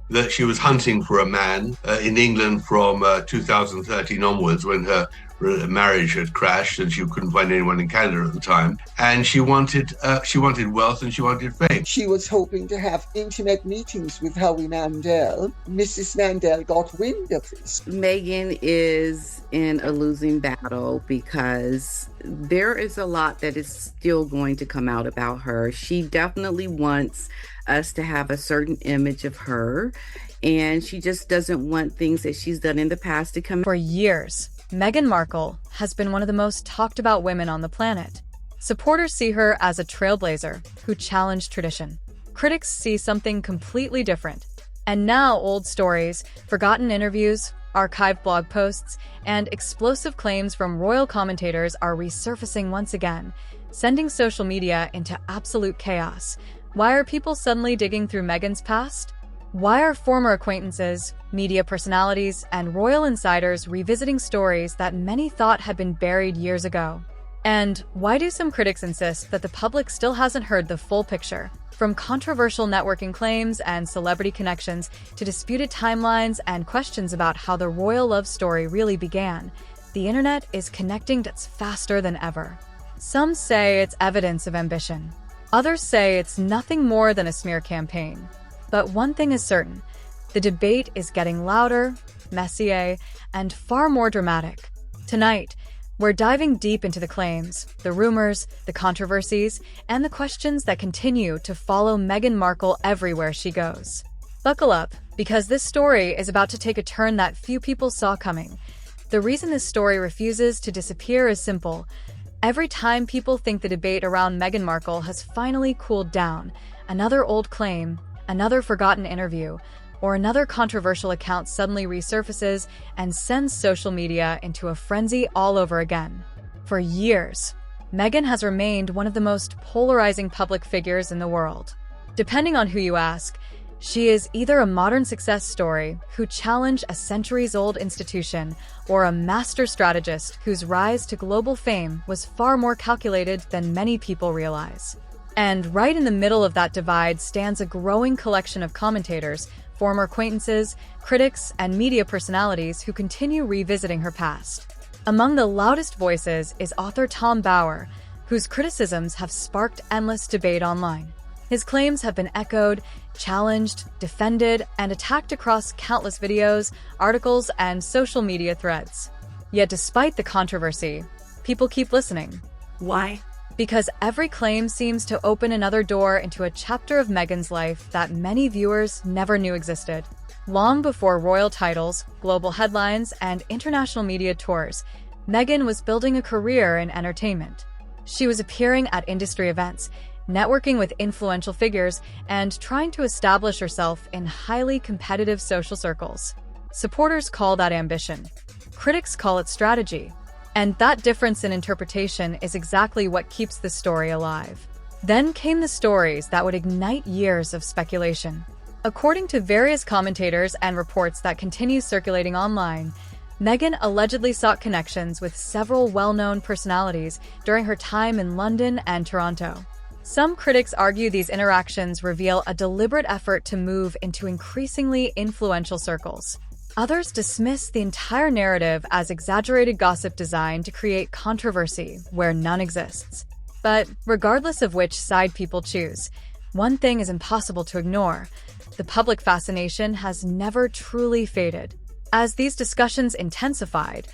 that she was hunting for a man in England from 2013 onwards, when her marriage had crashed and she couldn't find anyone in Canada at the time. And she wanted wealth and she wanted fame. She was hoping to have intimate meetings with Howie Mandel. Mrs. Mandel got wind of this. Meghan is in a losing battle because there is a lot that is still going to come out about her. She definitely wants us to have a certain image of her, and she just doesn't want things that she's done in the past to come out. For years, Meghan Markle has been one of the most talked about women on the planet. Supporters see her as a trailblazer who challenged tradition. Critics see something completely different. And now old stories, forgotten interviews, archived blog posts, and explosive claims from royal commentators are resurfacing once again, sending social media into absolute chaos. Why are people suddenly digging through Meghan's past? Why are former acquaintances, media personalities, and royal insiders revisiting stories that many thought had been buried years ago? And why do some critics insist that the public still hasn't heard the full picture? From controversial networking claims and celebrity connections to disputed timelines and questions about how the royal love story really began, the internet is connecting dots faster than ever. Some say it's evidence of ambition. Others say it's nothing more than a smear campaign. But one thing is certain, the debate is getting louder, messier, and far more dramatic. Tonight, we're diving deep into the claims, the rumors, the controversies, and the questions that continue to follow Meghan Markle everywhere she goes. Buckle up, because this story is about to take a turn that few people saw coming. The reason this story refuses to disappear is simple. Every time people think the debate around Meghan Markle has finally cooled down, another old claim, another forgotten interview, or another controversial account suddenly resurfaces and sends social media into a frenzy all over again. For years, Meghan has remained one of the most polarizing public figures in the world. Depending on who you ask, she is either a modern success story who challenged a centuries-old institution, or a master strategist whose rise to global fame was far more calculated than many people realize. And right in the middle of that divide stands a growing collection of commentators, former acquaintances, critics, and media personalities who continue revisiting her past. Among the loudest voices is author Tom Bower, whose criticisms have sparked endless debate online. His claims have been echoed, challenged, defended, and attacked across countless videos, articles, and social media threads. Yet despite the controversy, people keep listening. Why? Because every claim seems to open another door into a chapter of Meghan's life that many viewers never knew existed. Long before royal titles, global headlines, and international media tours, Meghan was building a career in entertainment. She was appearing at industry events, networking with influential figures, and trying to establish herself in highly competitive social circles. Supporters call that ambition. Critics call it strategy. And that difference in interpretation is exactly what keeps the story alive. Then came the stories that would ignite years of speculation. According to various commentators and reports that continue circulating online, Meghan allegedly sought connections with several well-known personalities during her time in London and Toronto. Some critics argue these interactions reveal a deliberate effort to move into increasingly influential circles. Others dismiss the entire narrative as exaggerated gossip designed to create controversy where none exists. But regardless of which side people choose, one thing is impossible to ignore: the public fascination has never truly faded. As these discussions intensified,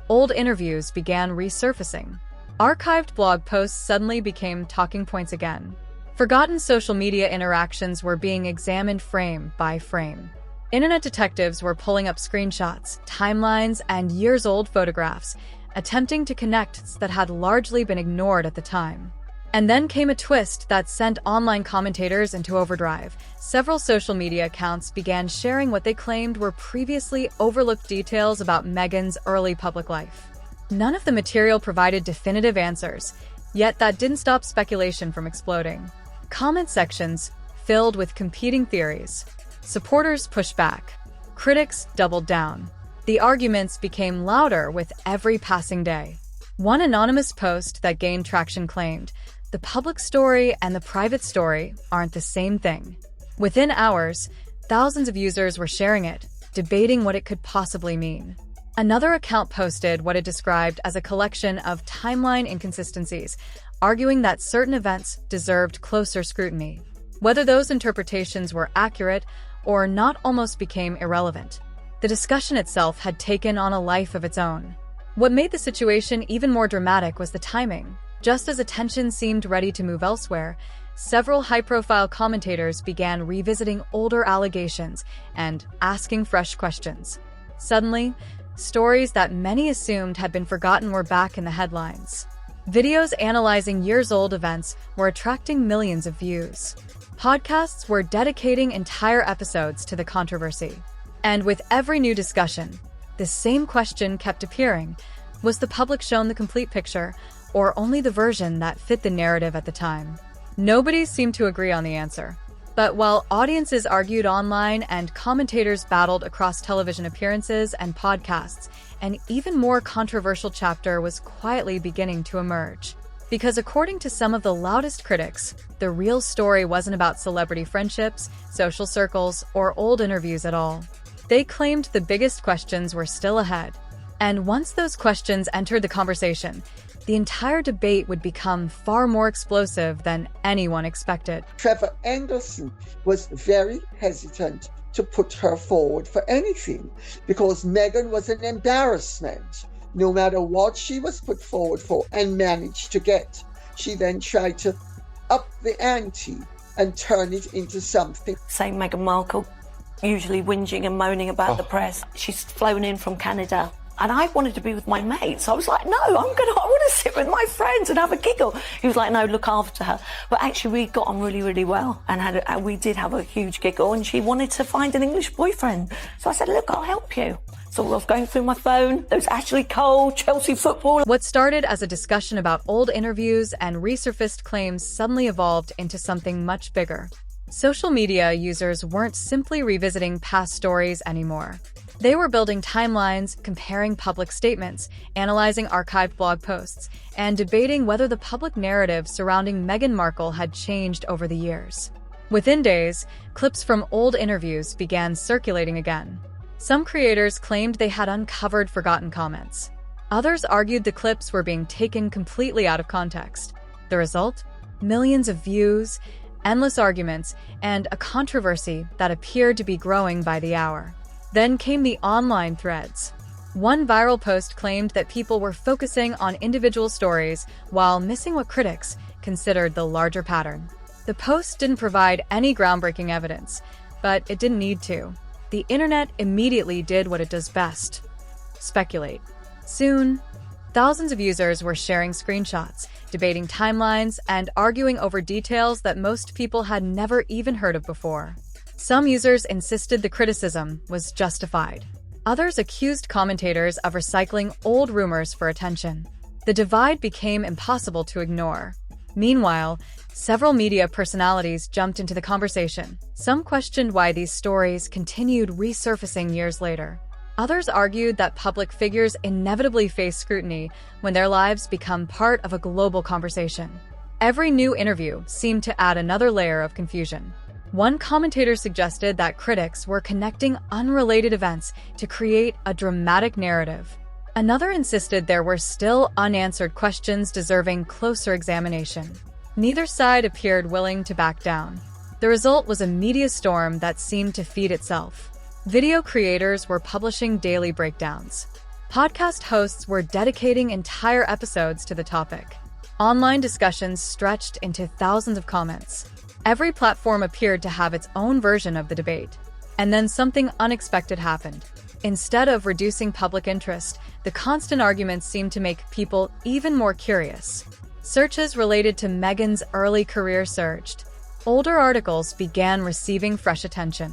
old interviews began resurfacing. Archived blog posts suddenly became talking points again. Forgotten social media interactions were being examined frame by frame. Internet detectives were pulling up screenshots, timelines, and years-old photographs, attempting to connect that had largely been ignored at the time. And then came a twist that sent online commentators into overdrive. Several social media accounts began sharing what they claimed were previously overlooked details about Meghan's early public life. None of the material provided definitive answers, yet that didn't stop speculation from exploding. Comment sections filled with competing theories. Supporters pushed back. Critics doubled down. The arguments became louder with every passing day. One anonymous post that gained traction claimed, "The public story and the private story aren't the same thing." Within hours, thousands of users were sharing it, debating what it could possibly mean. Another account posted what it described as a collection of timeline inconsistencies, arguing that certain events deserved closer scrutiny. Whether those interpretations were accurate or not almost became irrelevant. The discussion itself had taken on a life of its own. What made the situation even more dramatic was the timing. Just as attention seemed ready to move elsewhere, several high-profile commentators began revisiting older allegations and asking fresh questions. Suddenly, stories that many assumed had been forgotten were back in the headlines. Videos analyzing years-old events were attracting millions of views. Podcasts were dedicating entire episodes to the controversy. And with every new discussion, the same question kept appearing. Was the public shown the complete picture, or only the version that fit the narrative at the time? Nobody seemed to agree on the answer. But while audiences argued online and commentators battled across television appearances and podcasts, an even more controversial chapter was quietly beginning to emerge. Because according to some of the loudest critics, the real story wasn't about celebrity friendships, social circles, or old interviews at all. They claimed the biggest questions were still ahead. And once those questions entered the conversation, the entire debate would become far more explosive than anyone expected. Trevor Anderson was very hesitant to put her forward for anything because Meghan was an embarrassment, no matter what she was put forward for and managed to get. She then tried to up the ante and turn it into something. Same Meghan Markle, usually whinging and moaning about the press. She's flown in from Canada. And I wanted to be with my mates. I was like, no, I want to sit with my friends and have a giggle. He was like, no, look after her. But actually, we got on really, really well. And we did have a huge giggle. And she wanted to find an English boyfriend. So I said, look, I'll help you. So I was going through my phone. There was Ashley Cole, Chelsea football. What started as a discussion about old interviews and resurfaced claims suddenly evolved into something much bigger. Social media users weren't simply revisiting past stories anymore. They were building timelines, comparing public statements, analyzing archived blog posts, and debating whether the public narrative surrounding Meghan Markle had changed over the years. Within days, clips from old interviews began circulating again. Some creators claimed they had uncovered forgotten comments. Others argued the clips were being taken completely out of context. The result? Millions of views, endless arguments, and a controversy that appeared to be growing by the hour. Then came the online threads. One viral post claimed that people were focusing on individual stories while missing what critics considered the larger pattern. The post didn't provide any groundbreaking evidence, but it didn't need to. The internet immediately did what it does best: speculate. Soon, thousands of users were sharing screenshots, debating timelines, and arguing over details that most people had never even heard of before. Some users insisted the criticism was justified. Others accused commentators of recycling old rumors for attention. The divide became impossible to ignore. Meanwhile, several media personalities jumped into the conversation. Some questioned why these stories continued resurfacing years later. Others argued that public figures inevitably face scrutiny when their lives become part of a global conversation. Every new interview seemed to add another layer of confusion. One commentator suggested that critics were connecting unrelated events to create a dramatic narrative. Another insisted there were still unanswered questions deserving closer examination. Neither side appeared willing to back down. The result was a media storm that seemed to feed itself. Video creators were publishing daily breakdowns. Podcast hosts were dedicating entire episodes to the topic. Online discussions stretched into thousands of comments. Every platform appeared to have its own version of the debate. And then something unexpected happened. Instead of reducing public interest, the constant arguments seemed to make people even more curious. Searches related to Meghan's early career surged. Older articles began receiving fresh attention.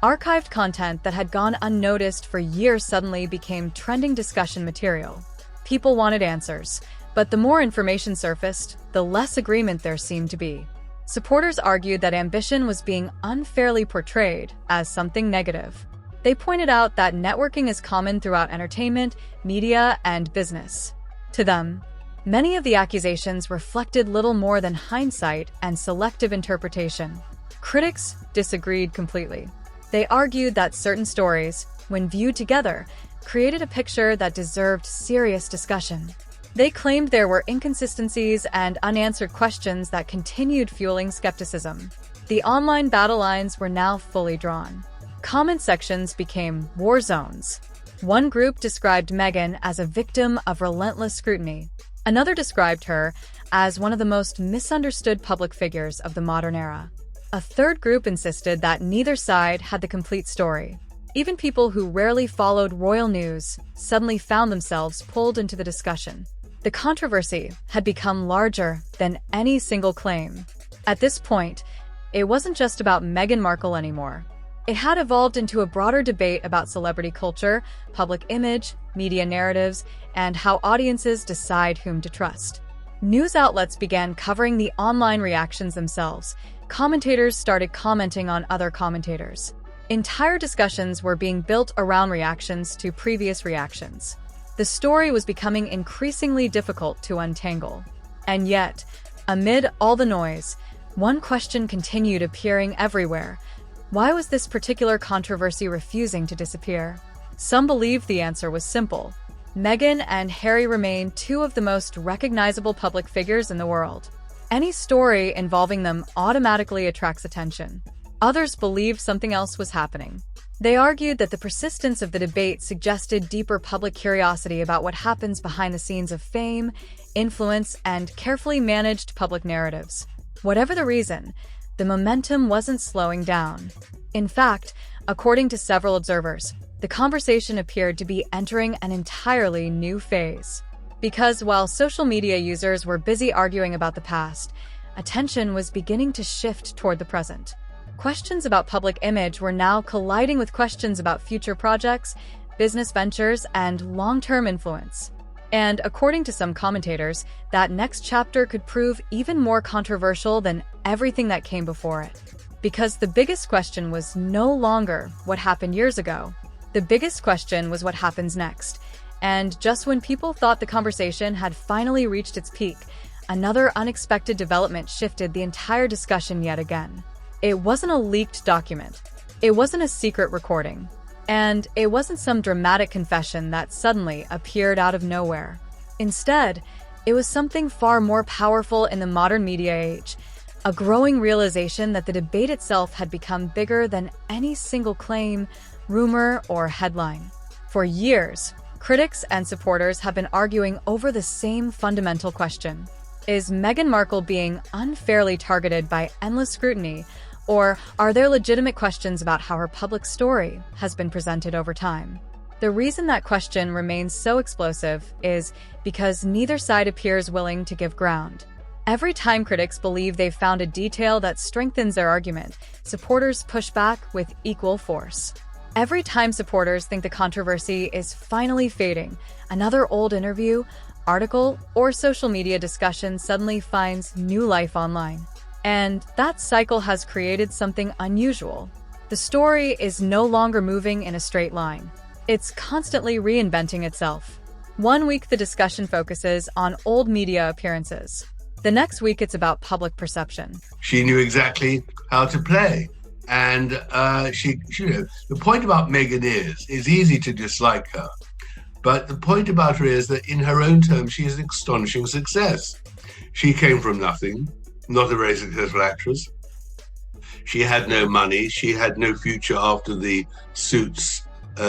Archived content that had gone unnoticed for years suddenly became trending discussion material. People wanted answers, but the more information surfaced, the less agreement there seemed to be. Supporters argued that ambition was being unfairly portrayed as something negative. They pointed out that networking is common throughout entertainment, media, and business. To them, many of the accusations reflected little more than hindsight and selective interpretation. Critics disagreed completely. They argued that certain stories, when viewed together, created a picture that deserved serious discussion. They claimed there were inconsistencies and unanswered questions that continued fueling skepticism. The online battle lines were now fully drawn. Comment sections became war zones. One group described Meghan as a victim of relentless scrutiny. Another described her as one of the most misunderstood public figures of the modern era. A third group insisted that neither side had the complete story. Even people who rarely followed royal news suddenly found themselves pulled into the discussion. The controversy had become larger than any single claim. At this point, it wasn't just about Meghan Markle anymore. It had evolved into a broader debate about celebrity culture, public image, media narratives, and how audiences decide whom to trust. News outlets began covering the online reactions themselves. Commentators started commenting on other commentators. Entire discussions were being built around reactions to previous reactions. The story was becoming increasingly difficult to untangle. And yet, amid all the noise, one question continued appearing everywhere. Why was this particular controversy refusing to disappear? Some believed the answer was simple. Meghan and Harry remain two of the most recognizable public figures in the world. Any story involving them automatically attracts attention. Others believed something else was happening. They argued that the persistence of the debate suggested deeper public curiosity about what happens behind the scenes of fame, influence, and carefully managed public narratives. Whatever the reason, the momentum wasn't slowing down. In fact, according to several observers, the conversation appeared to be entering an entirely new phase. Because while social media users were busy arguing about the past, attention was beginning to shift toward the present. Questions about public image were now colliding with questions about future projects, business ventures, and long-term influence. And according to some commentators, that next chapter could prove even more controversial than everything that came before it. Because the biggest question was no longer what happened years ago. The biggest question was what happens next. And just when people thought the conversation had finally reached its peak, another unexpected development shifted the entire discussion yet again. It wasn't a leaked document. It wasn't a secret recording. And it wasn't some dramatic confession that suddenly appeared out of nowhere. Instead, it was something far more powerful in the modern media age, a growing realization that the debate itself had become bigger than any single claim, rumor, or headline. For years, critics and supporters have been arguing over the same fundamental question. Is Meghan Markle being unfairly targeted by endless scrutiny, or are there legitimate questions about how her public story has been presented over time? The reason that question remains so explosive is because neither side appears willing to give ground. Every time critics believe they've found a detail that strengthens their argument, supporters push back with equal force. Every time supporters think the controversy is finally fading, another old interview, article, or social media discussion suddenly finds new life online. And that cycle has created something unusual. The story is no longer moving in a straight line. It's constantly reinventing itself. One week the discussion focuses on old media appearances. The next week it's about public perception. She knew exactly how to play. And the point about Meghan is easy to dislike her. But the point about her is that in her own terms, she is an astonishing success. She came from nothing. Not a very successful actress. She had no money. She had no future after the Suits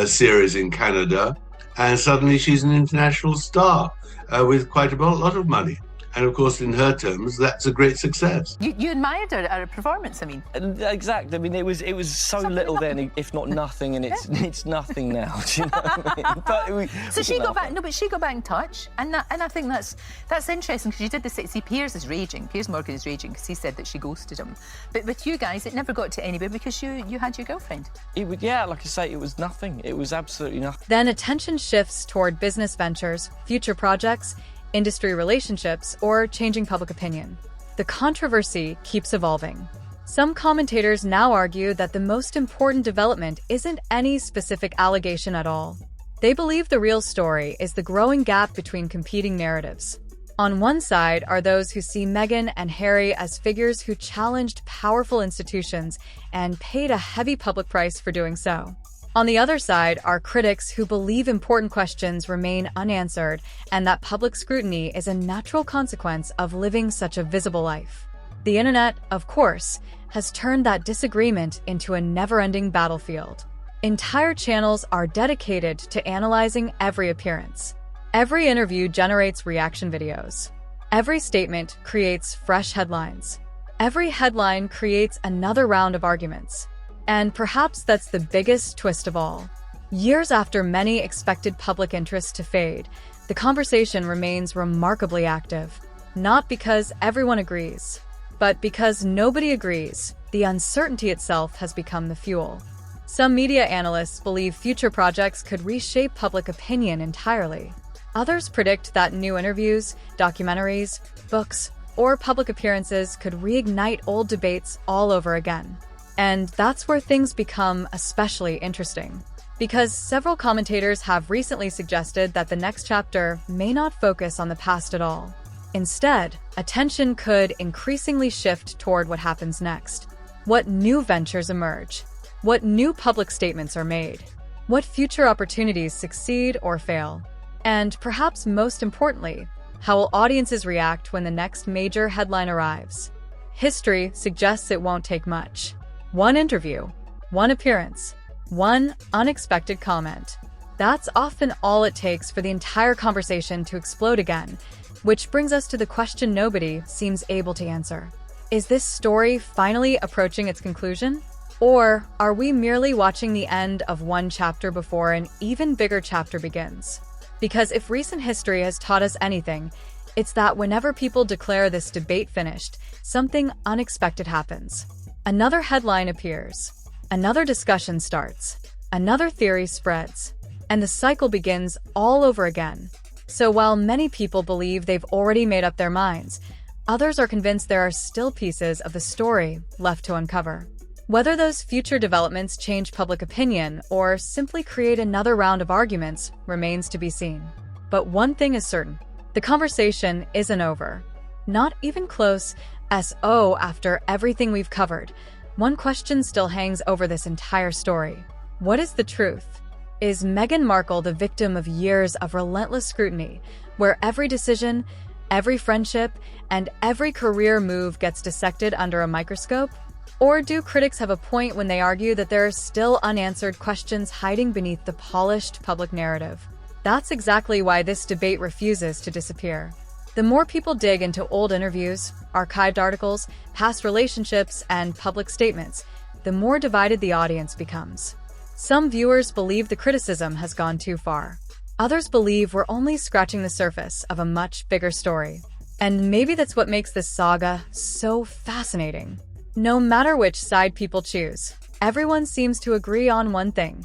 series in Canada. And suddenly she's an international star with quite a lot of money. And of course, in her terms, that's a great success. You admired her at her performance, I mean. Exactly. I mean, it was so little then, if not nothing, and it's nothing now. Do you know what I mean? But so she got back. No, but she got back in touch, and I think that's interesting because you did the see. Piers is raging. Piers Morgan is raging because he said that she ghosted him. But with you guys, it never got to anywhere because you had your girlfriend. Yeah, like I say, it was nothing. It was absolutely nothing. Then attention shifts toward business ventures, future projects, industry relationships, or changing public opinion. The controversy keeps evolving. Some commentators now argue that the most important development isn't any specific allegation at all. They believe the real story is the growing gap between competing narratives. On one side are those who see Meghan and Harry as figures who challenged powerful institutions and paid a heavy public price for doing so. On the other side are critics who believe important questions remain unanswered and that public scrutiny is a natural consequence of living such a visible life. The internet, of course, has turned that disagreement into a never-ending battlefield. Entire channels are dedicated to analyzing every appearance. Every interview generates reaction videos. Every statement creates fresh headlines. Every headline creates another round of arguments. And perhaps that's the biggest twist of all. Years after many expected public interest to fade, the conversation remains remarkably active. Not because everyone agrees, but because nobody agrees. The uncertainty itself has become the fuel. Some media analysts believe future projects could reshape public opinion entirely. Others predict that new interviews, documentaries, books, or public appearances could reignite old debates all over again. And that's where things become especially interesting, because several commentators have recently suggested that the next chapter may not focus on the past at all. Instead, attention could increasingly shift toward what happens next. What new ventures emerge? What new public statements are made? What future opportunities succeed or fail? And perhaps most importantly, how will audiences react when the next major headline arrives? History suggests it won't take much. One interview, one appearance, one unexpected comment. That's often all it takes for the entire conversation to explode again, which brings us to the question nobody seems able to answer. Is this story finally approaching its conclusion? Or are we merely watching the end of one chapter before an even bigger chapter begins? Because if recent history has taught us anything, it's that whenever people declare this debate finished, something unexpected happens. Another headline appears, another discussion starts, another theory spreads, and the cycle begins all over again. So while many people believe they've already made up their minds, others are convinced there are still pieces of the story left to uncover. Whether those future developments change public opinion or simply create another round of arguments remains to be seen. But one thing is certain, the conversation isn't over. Not even close. After everything we've covered, one question still hangs over this entire story. What is the truth? Is Meghan Markle the victim of years of relentless scrutiny, where every decision, every friendship, and every career move gets dissected under a microscope? Or do critics have a point when they argue that there are still unanswered questions hiding beneath the polished public narrative? That's exactly why this debate refuses to disappear. The more people dig into old interviews, archived articles, past relationships, and public statements, the more divided the audience becomes. Some viewers believe the criticism has gone too far. Others believe we're only scratching the surface of a much bigger story. And maybe that's what makes this saga so fascinating. No matter which side people choose, everyone seems to agree on one thing.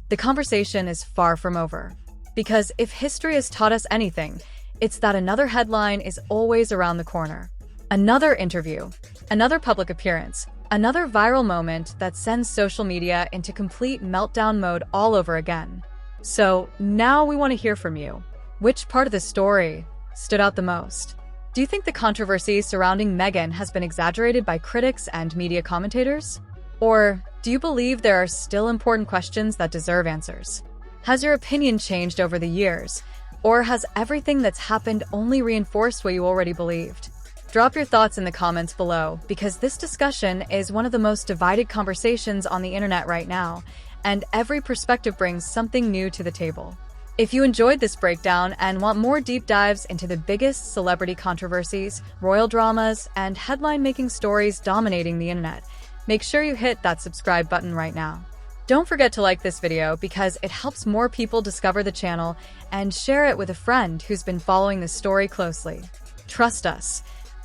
The conversation is far from over. Because if history has taught us anything, it's that another headline is always around the corner. Another interview, another public appearance, another viral moment that sends social media into complete meltdown mode all over again. So now we want to hear from you. Which part of the story stood out the most? Do you think the controversy surrounding Meghan has been exaggerated by critics and media commentators? Or do you believe there are still important questions that deserve answers? Has your opinion changed over the years? Or has everything that's happened only reinforced what you already believed? Drop your thoughts in the comments below, because this discussion is one of the most divided conversations on the internet right now, and every perspective brings something new to the table. If you enjoyed this breakdown and want more deep dives into the biggest celebrity controversies, royal dramas, and headline-making stories dominating the internet, make sure you hit that subscribe button right now. Don't forget to like this video because it helps more people discover the channel, and share it with a friend who's been following the story closely. Trust us,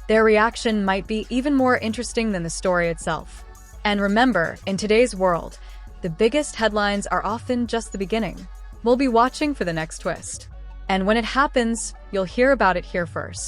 their reaction might be even more interesting than the story itself. And remember, in today's world, the biggest headlines are often just the beginning. We'll be watching for the next twist. And when it happens, you'll hear about it here first.